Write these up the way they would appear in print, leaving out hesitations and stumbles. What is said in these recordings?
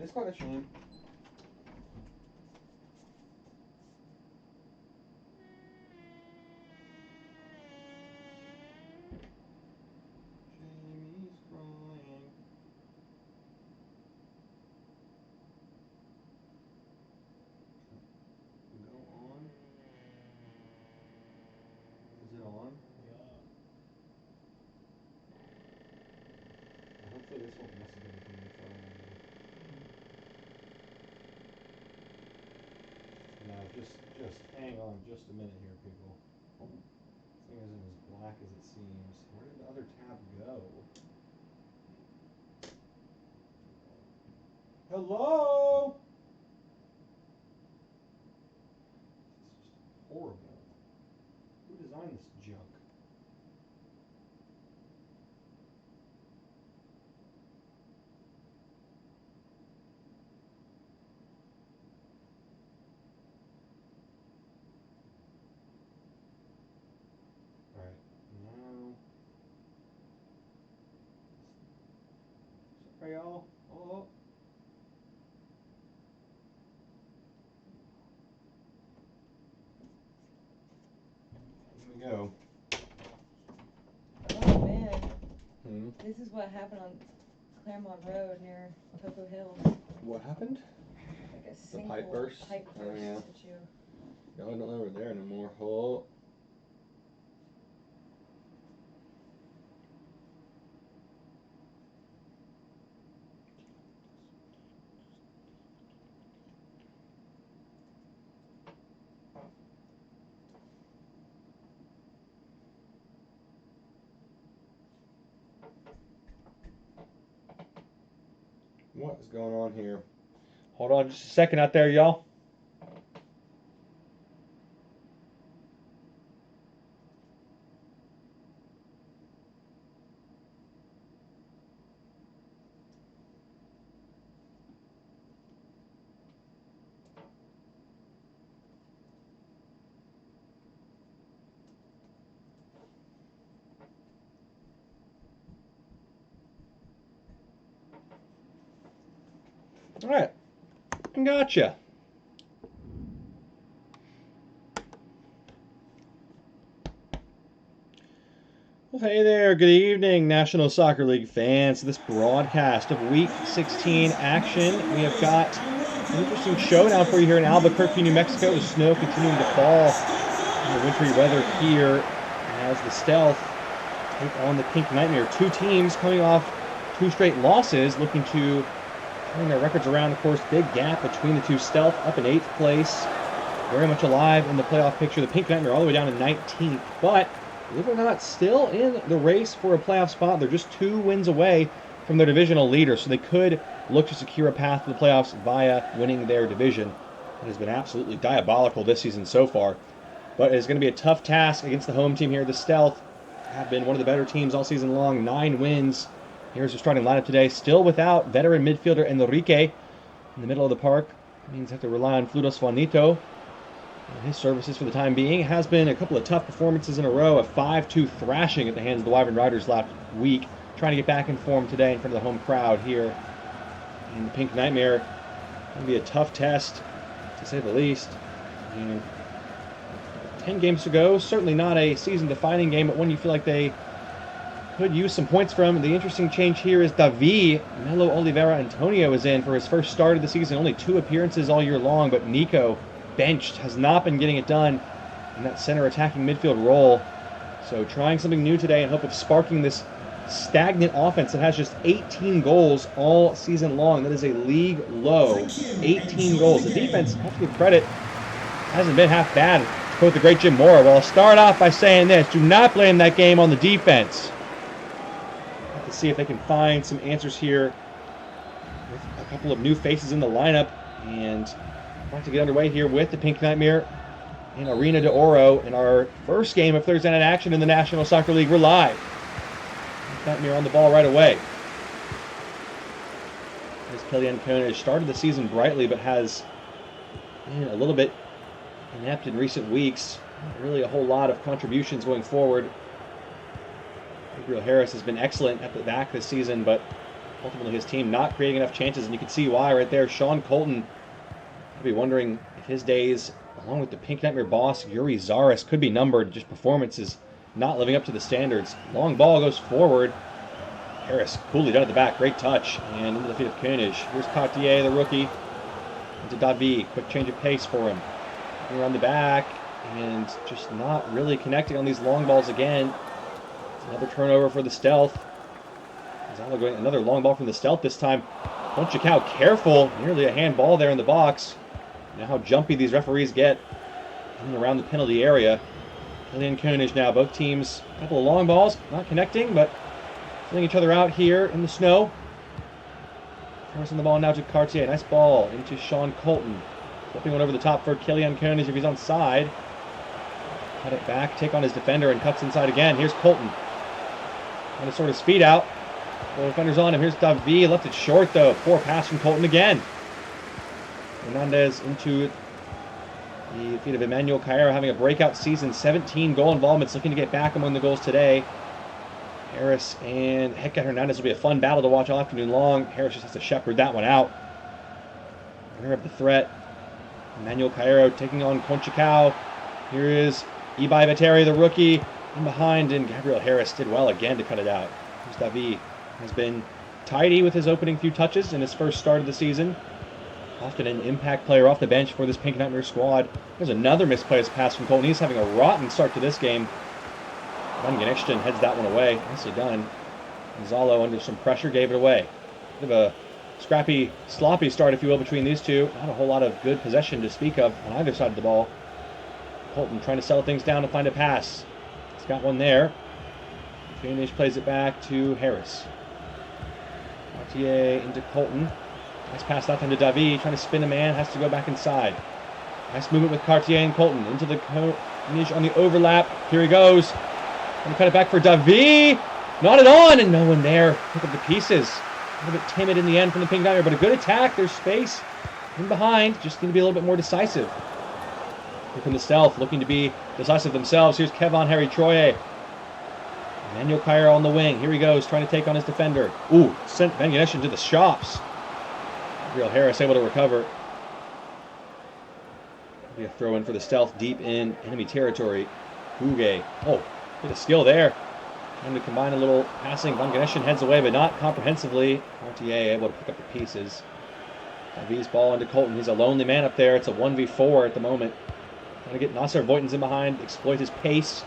It's quite a shame. Jamie's crying. Go on. Is it on? Yeah. Hopefully this won't mess with anything that's on. Now just hang on just a minute here, people. This thing isn't as black as it seems. Where did the other tab go? Hello? This is just horrible. Who designed this junk? Alright, now. Sorry, y'all. Oh. Here we go. Oh man, This is what happened on Claremont Road near Cocoa Hills. What happened? Like a The single pipe burst? pipe Oh, burst yeah. that you. No, I don't know we're there no more. Oh. What is going on here? Hold on just a second out there, y'all. All right. Gotcha. Well, hey there. Good evening, National Soccer League fans. This broadcast of Week 16 action. We have got an interesting showdown for you here in Albuquerque, New Mexico. The snow continuing to fall in the wintry weather here as the Stealth take on the Pink Nightmare. Two teams coming off two straight losses, looking to turn their records around. Of course, big gap between the two. Stealth up in 8th place, very much alive in the playoff picture. The Pink Nightmare all the way down in 19th, but believe it or not, still in the race for a playoff spot. They're just 2 wins away from their divisional leader, so they could look to secure a path to the playoffs via winning their division. It has been absolutely diabolical this season so far, but it's going to be a tough task against the home team here. The Stealth have been one of the better teams all season long, 9 wins. Here's their starting lineup today, still without veteran midfielder Enrique in the middle of the park. It means they have to rely on Fludos Juanito. His services for the time being. Has been a couple of tough performances in a row, a 5-2 thrashing at the hands of the Wyvern Riders last week. Trying to get back in form today in front of the home crowd here. And the Pink Nightmare going to be a tough test, to say the least. 10 games to go. Certainly not a season-defining game, but one you feel like they could use some points from. The interesting change here is Davi Melo Oliveira Antonio is in for his first start of the season. Only 2 appearances all year long, but Nico benched, has not been getting it done in that center attacking midfield role. So trying something new today in hope of sparking this stagnant offense that has just 18 goals all season long. That is a league low. 18 goals. The defense, I have to give credit, hasn't been half bad. To quote the great Jim Mora. Well, I'll start off by saying this. Do not blame that game on the defense. Have to see if they can find some answers here with a couple of new faces in the lineup. And about to get underway here with the Pink Nightmare in Arena de Oro in our first game of Thursday Night Action in the National Soccer League. We're live. Pink Nightmare on the ball right away. As Killian Kona has started the season brightly, but has been a little bit inept in recent weeks. Not really a whole lot of contributions going forward. Gabriel Harris has been excellent at the back this season, but ultimately his team not creating enough chances, and you can see why right there. Sean Colton could be wondering if his days, along with the Pink Nightmare boss, Yuri Zaris, could be numbered. Just performances not living up to the standards. Long ball goes forward. Harris coolly done at the back. Great touch. And into the feet of Koenig. Here's Cartier, the rookie. Into Davi. Quick change of pace for him. Around the back. And just not really connecting on these long balls again. It's another turnover for the Stealth. Gonzalo going another long ball from the Stealth this time. Ponchacao careful. Nearly a handball there in the box. Now how jumpy these referees get in and around the penalty area. Killian Koenig now. Both teams, a couple of long balls. Not connecting, but filling each other out here in the snow. Forcing the ball now to Cartier. Nice ball into Sean Colton. Flipping one over the top for Killian Koenig if he's on side. Cut it back, take on his defender, and cuts inside again. Here's Colton. Trying to sort his feet out. The defender's on him. Here's Davi. Left it short, though. Poor pass from Colton again. Hernandez into the feet of Emmanuel Cairo, having a breakout season. 17 goal involvements, looking to get back among the goals today. Harris and Hector Hernandez will be a fun battle to watch all afternoon long. Harris just has to shepherd that one out. Runner up the threat. Emmanuel Cairo taking on Ponchacao. Here is Ibai Vateri, the rookie, in behind, and Gabriel Harris did well again to cut it out. Here's Davi. Has been tidy with his opening few touches in his first start of the season. Often an impact player off the bench for this Pink Nightmare squad. There's another misplaced pass from Colton. He's having a rotten start to this game. Van Ganeshton heads that one away. Nicely done. Gonzalo, under some pressure, gave it away. Bit of a scrappy, sloppy start, if you will, between these two. Not a whole lot of good possession to speak of on either side of the ball. Colton trying to settle things down and find a pass. He's got one there. Koenig plays it back to Harris. Cartier into Colton. Nice pass that time to Davi. Trying to spin a man. Has to go back inside. Nice movement with Cartier and Colton. Into the Koenig on the overlap. Here he goes. Going to cut it back for Davi. Knotted on, and no one there. Pick up the pieces. A little bit timid in the end from the Pink Nightmare, but a good attack. There's space in behind. Just need to be a little bit more decisive. Here come the Stealth, looking to be decisive themselves. Here's Kevon Harry Troye. Emmanuel Cairo on the wing. Here he goes, trying to take on his defender. Ooh, sent Van Ganeshton to the shops. Gabriel Harris able to recover. Be a throw in for the Stealth deep in enemy territory. Huge. Oh, bit of skill there. Trying to combine a little passing. Van Ganeshton heads away, but not comprehensively. Cartier able to pick up the pieces. Davi's ball into Colton. He's a lonely man up there. It's a 1v4 at the moment. Trying to get Nasser Voigtens in behind, exploit his pace.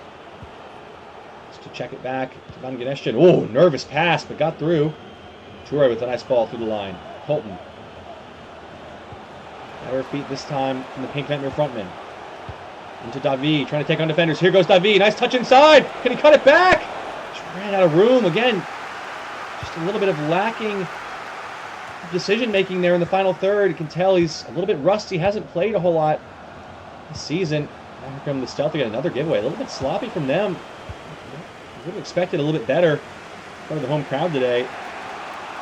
Just to check it back to Van Ganeshton. Oh, nervous pass, but got through. Toure with a nice ball through the line. Colton. Better feet this time from the Pink Nightmare frontman. Into Davi, trying to take on defenders. Here goes Davi. Nice touch inside. Can he cut it back? Just ran out of room. Again, just a little bit of lacking decision-making there in the final third. You can tell he's a little bit rusty. Hasn't played a whole lot this season. Now here come the Stealth again. Another giveaway. A little bit sloppy from them. I would have expected a little bit better for the home crowd today.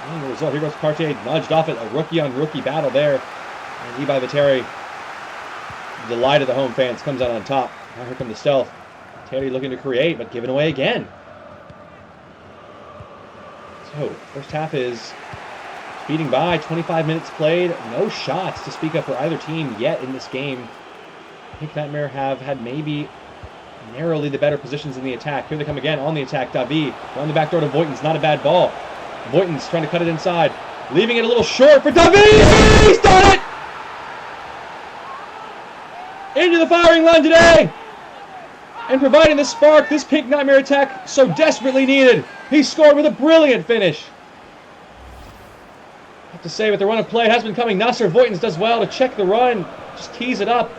And the result, here goes Cartier, nudged off it. A rookie-on-rookie battle there. And Ibai Vateri, the light of the home fans, comes out on top. Now here come the Stealth. Terry looking to create, but given away again. So, first half is speeding by. 25 minutes played. No shots to speak of for either team yet in this game. Pink Nightmare have had maybe narrowly the better positions in the attack. Here they come again on the attack. Davi around the back door to Voigtens. Not a bad ball. Voigtens trying to cut it inside. Leaving it a little short for Davi! He's done it! Into the firing line today! And providing the spark this Pink Nightmare attack so desperately needed. He scored with a brilliant finish. I have to say, with the run of play has been coming. Nasser Voigtens does well to check the run. Just tease it up.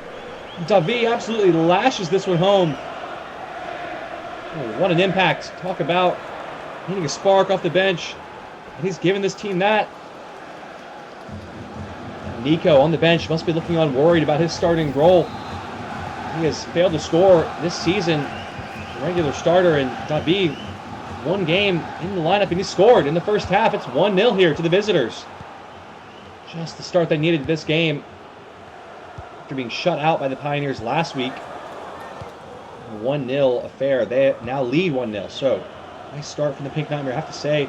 Davi absolutely lashes this one home. Oh, what an impact. Talk about needing a spark off the bench. And he's given this team that. Nico on the bench must be looking on worried about his starting role. He has failed to score this season. Regular starter, and Davi, one game in the lineup, and he scored in the first half. It's 1-0 here to the visitors. Just the start they needed this game after being shut out by the Pioneers last week. A 1-0 affair. They now lead 1-0. So, nice start from the Pink Nightmare. I have to say,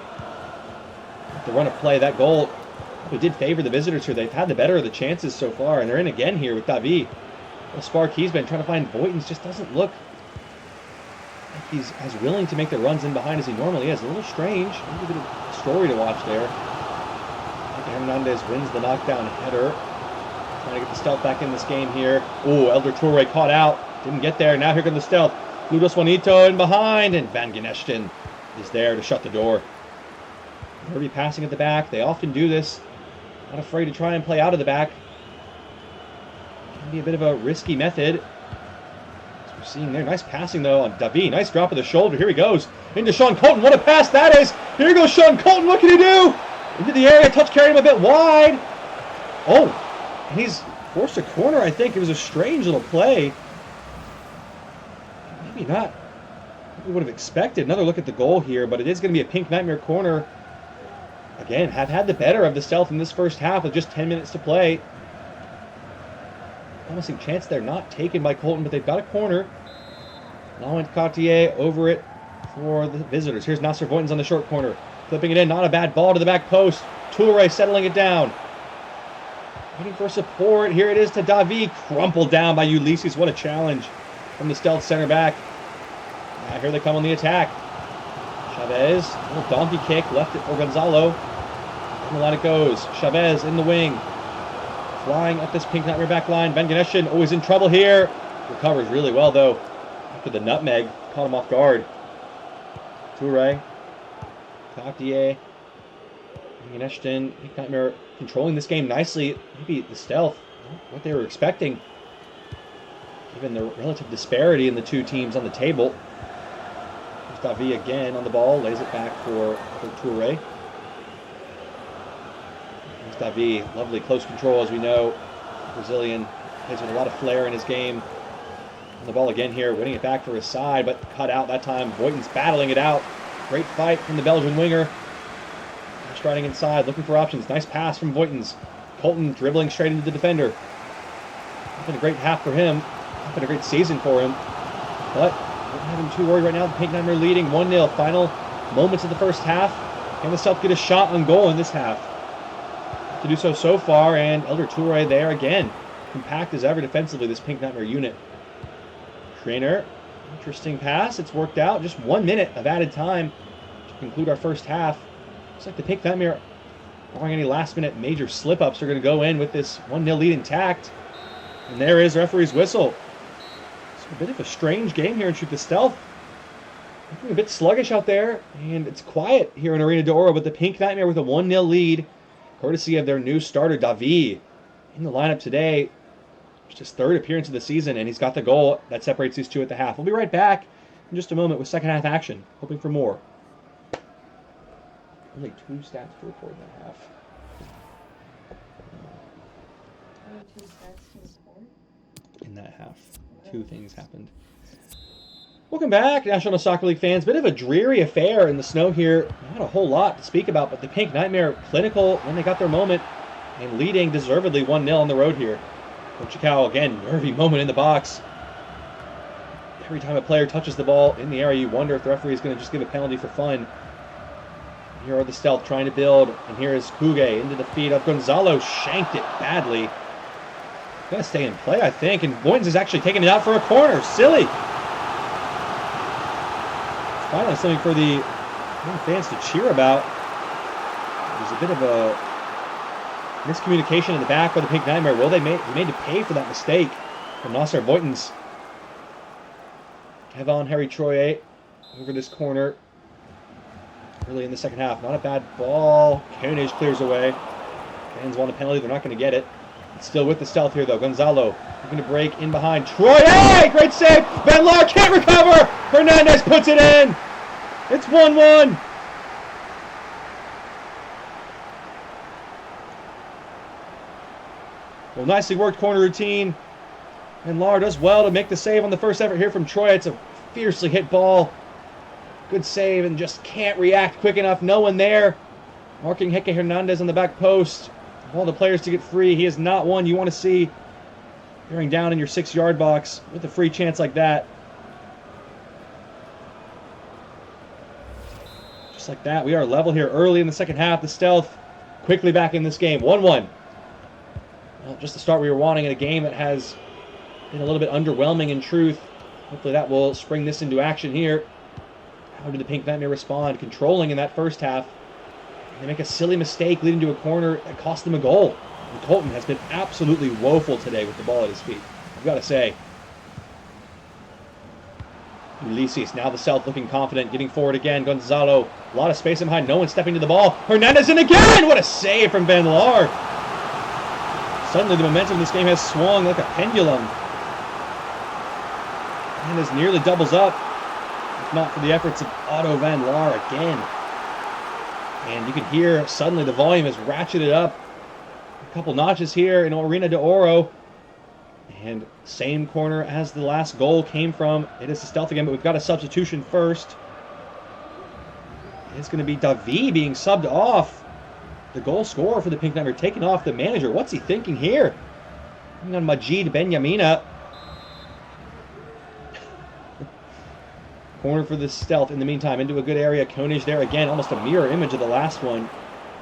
The run of play, that goal, it did favor the visitors here. They've had the better of the chances so far, and they're in again here with Davi. Well, Spark, he's been trying to find Voigtins, just doesn't look like he's as willing to make the runs in behind as he normally is. A little strange. Maybe a bit of a story to watch there. Hernandez wins the knockdown header. Trying to get the stealth back in this game here. Oh, Elder Toure caught out. Didn't get there. Now here comes the stealth. Ludos Juanito in behind, and Van Gineshten is there to shut the door. Nervy passing at the back. They often do this. Not afraid to try and play out of the back. Can be a bit of a risky method. As we're seeing there. Nice passing, though, on Davi. Nice drop of the shoulder. Here he goes. Into Sean Colton. What a pass that is. Here goes Sean Colton. What can he do? Into the area. Touch carried him a bit wide. Oh, and he's forced a corner, I think. It was a strange little play. Maybe not. We would have expected another look at the goal here, but it is going to be a Pink Nightmare corner. Again, have had the better of the stealth in this first half with just 10 minutes to play. Promising chance there, not taken by Colton, but they've got a corner. Laurent Cartier over it for the visitors. Here's Nasser Voigtins on the short corner. Flipping it in, not a bad ball to the back post. Toure settling it down. Waiting for support. Here it is to Davi. Crumpled down by Ulysses. What a challenge from the stealth center back. Now here they come on the attack. Chavez, a little donkey kick, left it for Gonzalo. And the line it goes. Chavez in the wing. Flying up this Pink Nightmare back line. Van Gineshten always in trouble here. Recovers really well, though. After the nutmeg, caught him off guard. Toure. Cartier. Van Gineshten. Pink Nightmare controlling this game nicely. Maybe the stealth, what they were expecting. Given the relative disparity in the two teams on the table. There's Davi again on the ball. Lays it back for Toure. Davi, lovely close control, as we know. Brazilian plays with a lot of flair in his game. On the ball again here, winning it back for his side, but cut out that time. Voigtins battling it out. Great fight from the Belgian winger. Striding inside, looking for options. Nice pass from Voigtins. Colton dribbling straight into the defender. It's been a great half for him. It's been a great season for him. But don't have him too worried right now. The Pink Nightmare leading 1-0. Final moments of the first half. Can the Stealth get a shot on goal in this half? To do so far, and Elder Toure there again. Compact as ever defensively, this Pink Nightmare unit. Trainer, interesting pass. It's worked out. Just 1 minute of added time to conclude our first half. Looks like the Pink Nightmare, barring any last-minute major slip-ups, are going to go in with this 1-0 lead intact. And there is referee's whistle. It's a bit of a strange game here in Shoot the Stealth. Looking a bit sluggish out there, and it's quiet here in Arena de Oro, but the Pink Nightmare with a 1-0 lead, courtesy of their new starter, Davi, in the lineup today. It's his third appearance of the season, and he's got the goal that separates these two at the half. We'll be right back in just a moment with second half action, hoping for more. Only 2 stats to report in that half. In that half, 2 things happened. Welcome back, National Soccer League fans. Bit of a dreary affair in the snow here. Not a whole lot to speak about, but the Pink Nightmare clinical when they got their moment and leading deservedly 1-0 on the road here. Chicao, again, nervy moment in the box. Every time a player touches the ball in the area, you wonder if the referee is going to just give a penalty for fun. Here are the Stealth trying to build, and here is Kuge into the feet of Gonzalo. Shanked it badly. Going to stay in play, I think, and Voigtins is actually taking it out for a corner. Silly. Finally, something for the fans to cheer about. There's a bit of a miscommunication in the back by the Pink Nightmare. Will they be made to pay for that mistake from Nasser Voigtins? Kevon Harry Troye over this corner early in the second half. Not a bad ball. Koenig clears away. Fans want a penalty. They're not going to get it. It's still with the Stealth here, though. Gonzalo looking to break in behind. Troye! Great save! Van Laar can't recover! Hernandez puts it in! It's 1-1! Well, nicely worked corner routine. And Laar does well to make the save on the first effort here from Troye. It's a fiercely hit ball. Good save, and just can't react quick enough. No one there. Marking Heke Hernandez on the back post. Of all the players to get free, he is not one you want to see bearing down in your 6-yard box with a free chance like that. Just like that, we are level here early in the second half. The Stealth quickly back in this game. 1-1. Well, just the start we were wanting in a game that has been a little bit underwhelming in truth. Hopefully that will spring this into action here. How did the Pink Nightmare respond? Controlling in that first half. They make a silly mistake leading to a corner that cost them a goal. And Colton has been absolutely woeful today with the ball at his feet, I've got to say. Ulysses, now the Stealth looking confident, getting forward again. Gonzalo, a lot of space in behind, no one stepping to the ball. Hernandez in again! What a save from Van Laar! Suddenly the momentum of this game has swung like a pendulum. Hernandez nearly doubles up, if not for the efforts of Otto Van Laar again. And you can hear suddenly the volume is ratcheted up a couple notches here in Arena de Oro. And same corner as the last goal came from. It is the Stealth again, but we've got a substitution first. It's going to be Davi being subbed off. The goal scorer for the Pink Nightmare taking off the manager. What's he thinking here? Bring on Majid Benyamina. Corner for the Stealth in the meantime. Into a good area. Koenig there again. Almost a mirror image of the last one.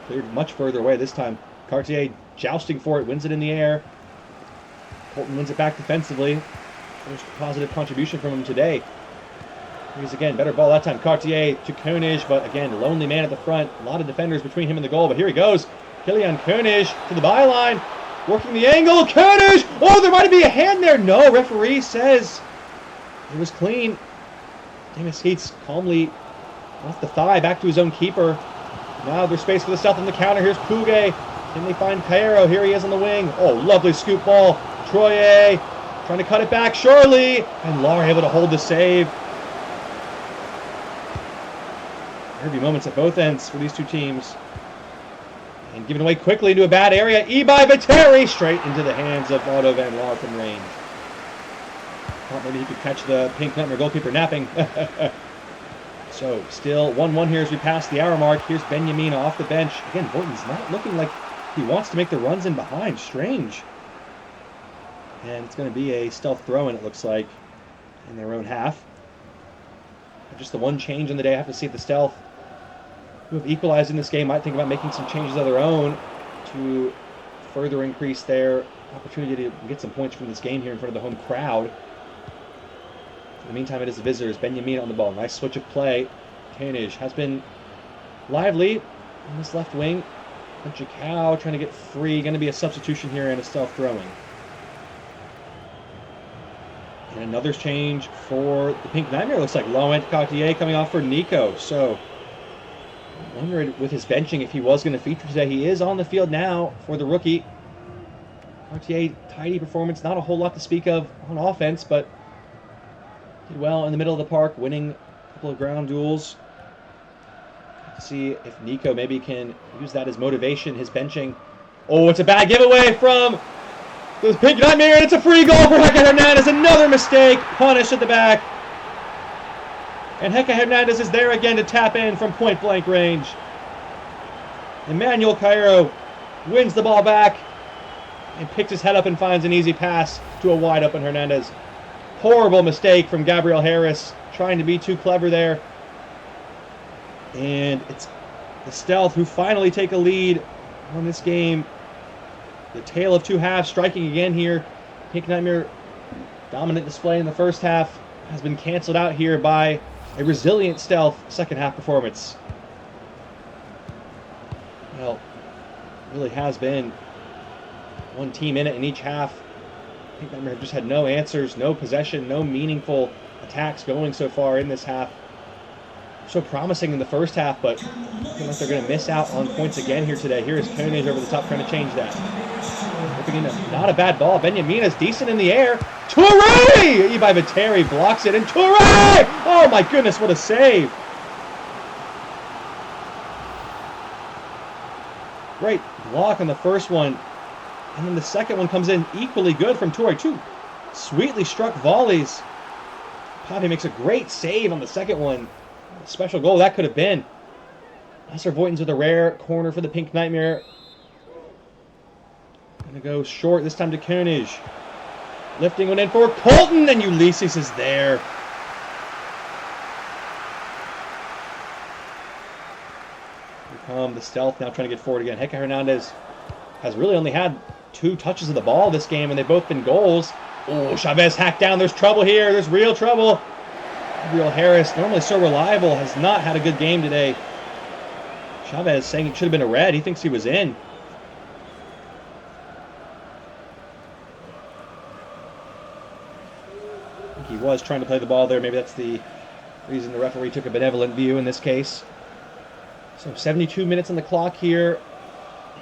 Cleared much further away this time. Cartier jousting for it. Wins it in the air. Colton wins it back defensively. First positive contribution from him today. Here's again, better ball that time. Cartier to Koenig, but again, lonely man at the front. A lot of defenders between him and the goal, but here he goes. Kilian Koenig to the byline. Working the angle. Koenig! Oh, there might be a hand there. No, referee says it was clean. Demis Heats calmly off the thigh, back to his own keeper. Now there's space for the Stealth on the counter. Here's Pugue. Can they find Cairo? Here he is on the wing. Oh, lovely scoop ball. Troye trying to cut it back, surely, and Lahr able to hold the save. Derby moments at both ends for these two teams. And given away quickly into a bad area. Ibai Vateri straight into the hands of Otto Van Laar from range. Thought maybe he could catch the Pink Nightmare goalkeeper napping. So still 1-1 here as we pass the hour mark. Here's Benyamina off the bench. Again, Borton's not looking like he wants to make the runs in behind. Strange. And it's going to be a Stealth throw-in, it looks like, in their own half. Just the one change in the day. I have to see if the Stealth, who have equalized in this game, might think about making some changes of their own to further increase their opportunity to get some points from this game here in front of the home crowd. In the meantime, it is the visitors. Benyamina on the ball. Nice switch of play. Koenig has been lively on this left wing. Jakau trying to get free. Going to be a substitution here and a Stealth throwing. And another change for the Pink Nightmare. Looks like Laurent Cartier coming off for Nico. So, I wondered with his benching if he was going to feature today. He is on the field now for the rookie. Cartier, tidy performance. Not a whole lot to speak of on offense, but did well in the middle of the park, winning a couple of ground duels. Let's see if Nico maybe can use that as motivation, his benching. Oh, it's a bad giveaway from the Pink Nightmare, and it's a free goal for Hector Hernandez. Another mistake, punished at the back. And Hector Hernandez is there again to tap in from point-blank range. Emmanuel Cairo wins the ball back and picks his head up and finds an easy pass to a wide-open Hernandez. Horrible mistake from Gabriel Harris, trying to be too clever there. And it's the Stealth who finally take a lead on this game. The tale of two halves striking again here. Pink Nightmare dominant display in the first half has been canceled out here by a resilient Stealth second half performance. Well, it really has been one team in it in each half. Pink Nightmare have just had no answers, no possession, no meaningful attacks going so far in this half. So promising in the first half, but looking like they're going to miss out on points again here today. Here is Koenig over the top trying to change that. Not a bad ball. Benyamina's decent in the air. Touré! Ibai Vateri blocks it, and Touré! Oh my goodness, what a save! Great block on the first one. And then the second one comes in equally good from Touré. Two sweetly struck volleys. Pape makes a great save on the second one. A special goal that could have been. Nasser Voigtens with a rare corner for the Pink Nightmare. Gonna go short this time to Koenig. Lifting one in for Colton, and Ulysses is there. from the Stealth, now trying to get forward again. Hecke Hernandez has really only had 2 touches of the ball this game, and they've both been goals. Oh, Chavez hacked down. There's trouble here. There's real trouble. Gabriel Harris, normally so reliable, has not had a good game today. Chavez saying it should have been a red. He thinks he was in. I think he was trying to play the ball there. Maybe that's the reason the referee took a benevolent view in this case. So 72 minutes on the clock here.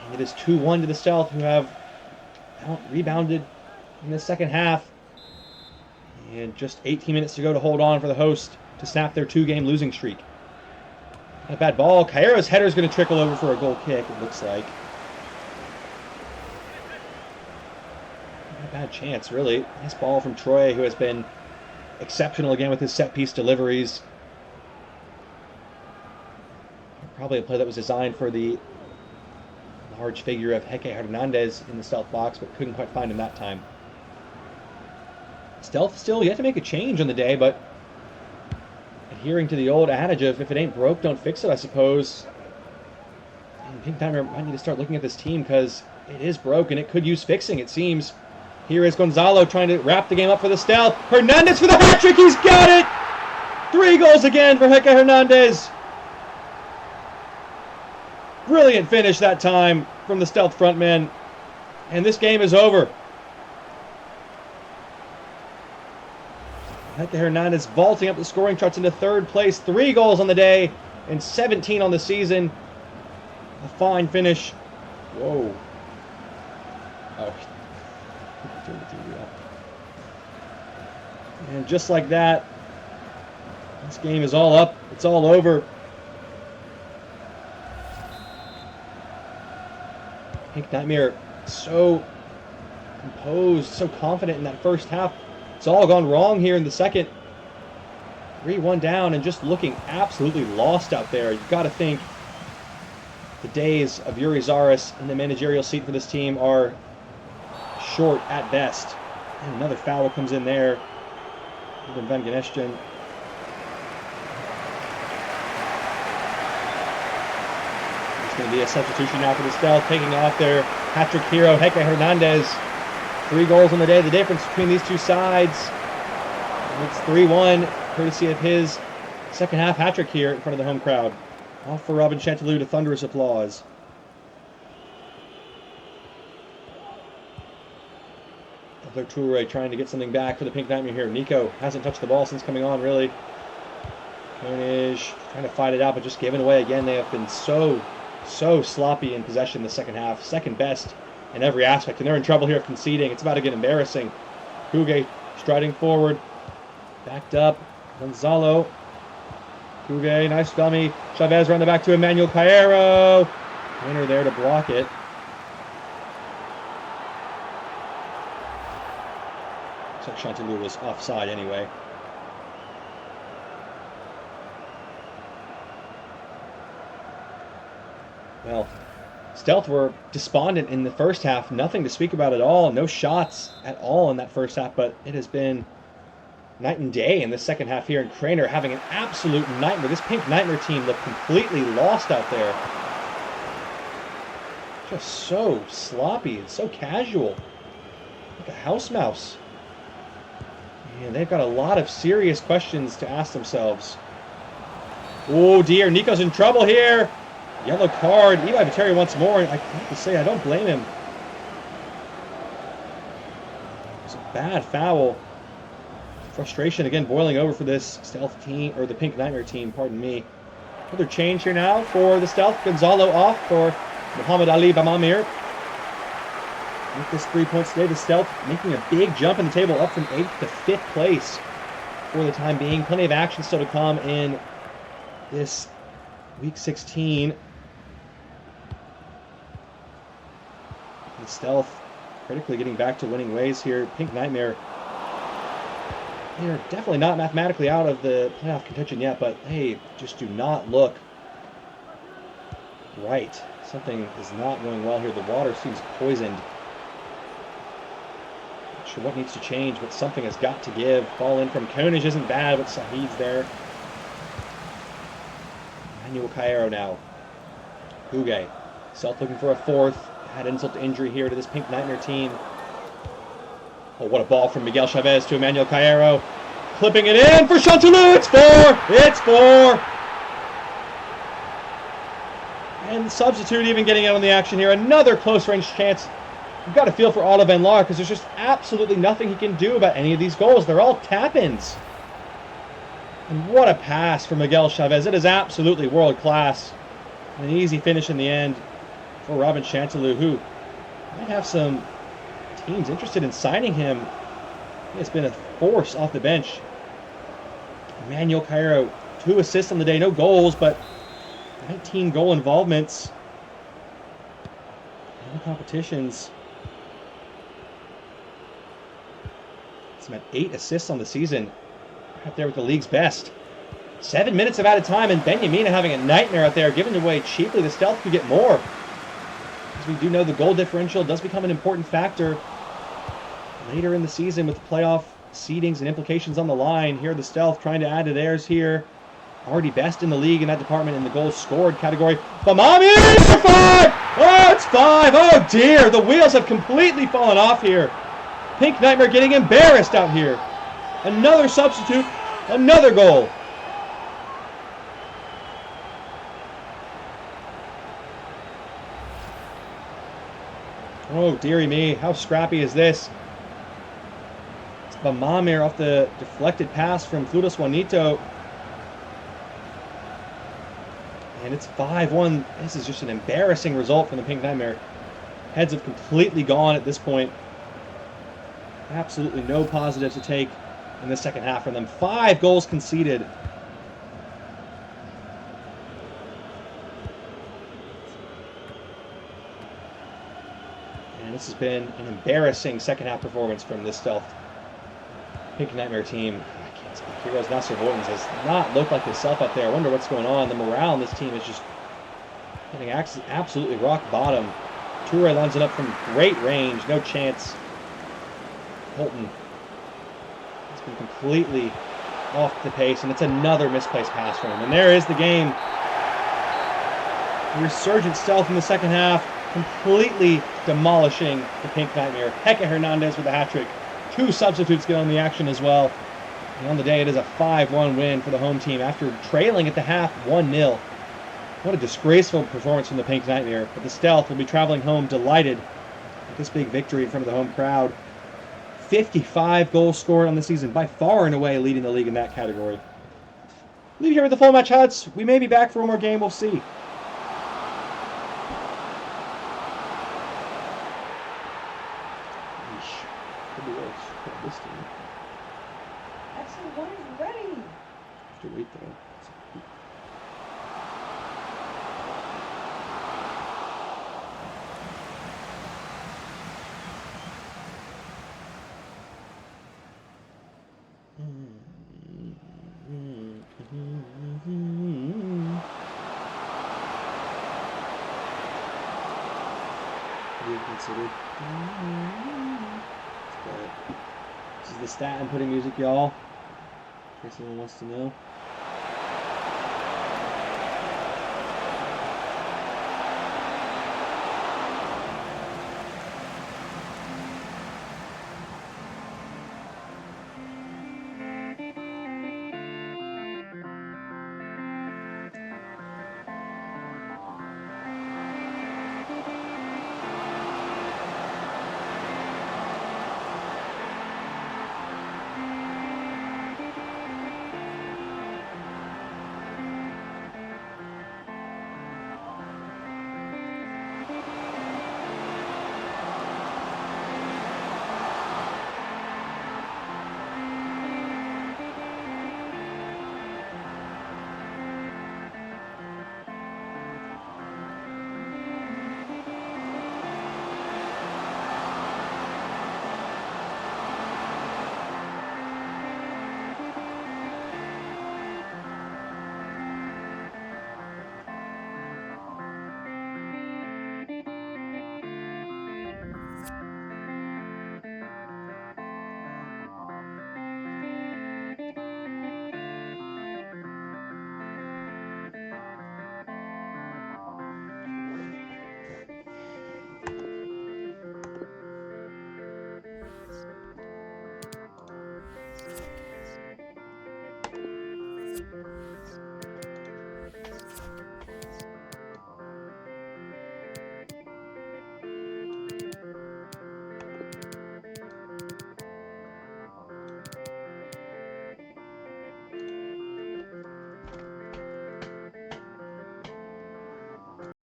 And it is 2-1 to the Stealth, who have rebounded in the second half. And just 18 minutes to go to hold on for the host to snap their 2-game losing streak. Not a bad ball. Caieiro's header is going to trickle over for a goal kick, it looks like. Not a bad chance, really. Nice ball from Troy, who has been exceptional again with his set-piece deliveries. Probably a play that was designed for the large figure of Hecke Hernandez in the Stealth box, but couldn't quite find him that time. Stealth still yet to make a change on the day, but adhering to the old adage of if it ain't broke, don't fix it, I suppose. And Pink Nightmare might need to start looking at this team because it is broken. It could use fixing, it seems. Here is Gonzalo trying to wrap the game up for the Stealth. Hernandez for the hat trick. He's got it! 3 goals again for Hecke Hernandez. Brilliant finish that time from the Stealth frontman. And this game is over. Hecke Hernandez vaulting up the scoring charts into 3rd place. 3 goals on the day and 17 on the season. A fine finish. Whoa. Oh. Turn the TV off. And just like that, this game is all up. It's all over. Pink Nightmare so composed, so confident in that first half. It's all gone wrong here in the second. 3-1 down and just looking absolutely lost out there. You've got to think the days of Yuri Zaris in the managerial seat for this team are short at best. And another foul comes in there. Ruben Van Genestjen. It's going to be a substitution now for the Stealth, taking off their hat-trick hero, Hecke Hernandez. 3 goals on the day. The difference between these two sides. And it's 3-1, courtesy of his second half hat-trick here in front of the home crowd. Off for Robin Chanteloup to thunderous applause. Toure trying to get something back for the Pink Nightmare here. Nico hasn't touched the ball since coming on, really. Koenig trying to fight it out, but just giving away again. They have been so sloppy in possession the second half. Second best in every aspect, and they're in trouble here of conceding. It's about to get embarrassing. Kuge striding forward. Backed up. Gonzalo. Kuge, nice dummy. Chavez around the back to Emmanuel Caieiro. Winner there to block it. Looks like Chanteloup was offside anyway. Well, Stealth were despondent in the first half. Nothing to speak about at all. No shots at all in that first half, but it has been night and day in the second half here. And Craner having an absolute nightmare. This Pink Nightmare team looked completely lost out there. Just so sloppy and so casual. Like a house mouse. And they've got a lot of serious questions to ask themselves. Oh dear, Nico's in trouble here. Yellow card. Eli Viteri once more. I have to say, I don't blame him. It's a bad foul. Frustration again boiling over for this Stealth team, or the Pink Nightmare team, pardon me. Another change here now for the Stealth. Gonzalo off for Muhammad Ali Bamamir. With this 3 points today, the Stealth making a big jump in the table, up from 8th to 5th place for the time being. Plenty of action still to come in this Week 16. The Stealth critically getting back to winning ways here. Pink Nightmare, they're definitely not mathematically out of the playoff contention yet, but they just do not look right. Something is not going well here. The water seems poisoned. Not sure what needs to change, but something has got to give. Ball in from Koenig isn't bad, but Sahid's there. Emmanuel Caieiro now. Huge. Self looking for a fourth. Had insult to injury here to this Pink Nightmare team. Oh, what a ball from Miguel Chavez to Emmanuel Cairo. Clipping it in for Chanteloup. It's 4. It's 4. And the substitute even getting out on the action here. Another close range chance. You've got to feel for Otto Van Laar because there's just absolutely nothing he can do about any of these goals. They're all tap-ins. And what a pass from Miguel Chavez. It is absolutely world class. An easy finish in the end for Robin Chanteloup, who might have some teams interested in signing him. He has been a force off the bench. Emmanuel Cairo, 2 assists on the day. No goals, but 19 goal involvements in the competitions. He's had 8 assists on the season. Right there with the league's best. 7 minutes of added time, and Benyamina having a nightmare out there, giving away cheaply. The Stealth could get more. As we do know, the goal differential does become an important factor later in the season with the playoff seedings and implications on the line. Here the Stealth trying to add to theirs here. Already best in the league in that department in the goals scored category. Bamami for 5! Oh, it's 5! Oh dear, the wheels have completely fallen off here. Pink Nightmare getting embarrassed out here. Another substitute, another goal. Oh, dearie me, how scrappy is this? It's Bamamir off the deflected pass from Fludos Juanito. And it's 5-1. This is just an embarrassing result from the Pink Nightmare. Heads have completely gone at this point. Absolutely no positive to take in the second half from them. 5 goals conceded. And this has been an embarrassing second half performance from this Stealth Pink Nightmare team. I can't speak. Here goes Nasser Hortons. Has not looked like himself out there. I wonder what's going on. The morale in this team is just getting absolutely rock bottom. Toure lines it up from great range. No chance. Holton has been completely off the pace, and it's another misplaced pass from him. And there is the game. The resurgent Stealth in the second half, completely demolishing the Pink Nightmare. Hecke Hernandez with a hat trick. 2 substitutes get on the action as well. And on the day, it is a 5-1 win for the home team after trailing at the half 1-0. What a disgraceful performance from the Pink Nightmare. But the Stealth will be traveling home delighted with this big victory in front of the home crowd. 55 goals scored on the season, by far and away leading the league in that category. Leave here with the full match highlights. We may be back for one more game. We'll see. Could be worse. This team. Excellent, one is ready. Have to wait though. Considered. This is the stat I'm putting music, y'all. In case anyone wants to know.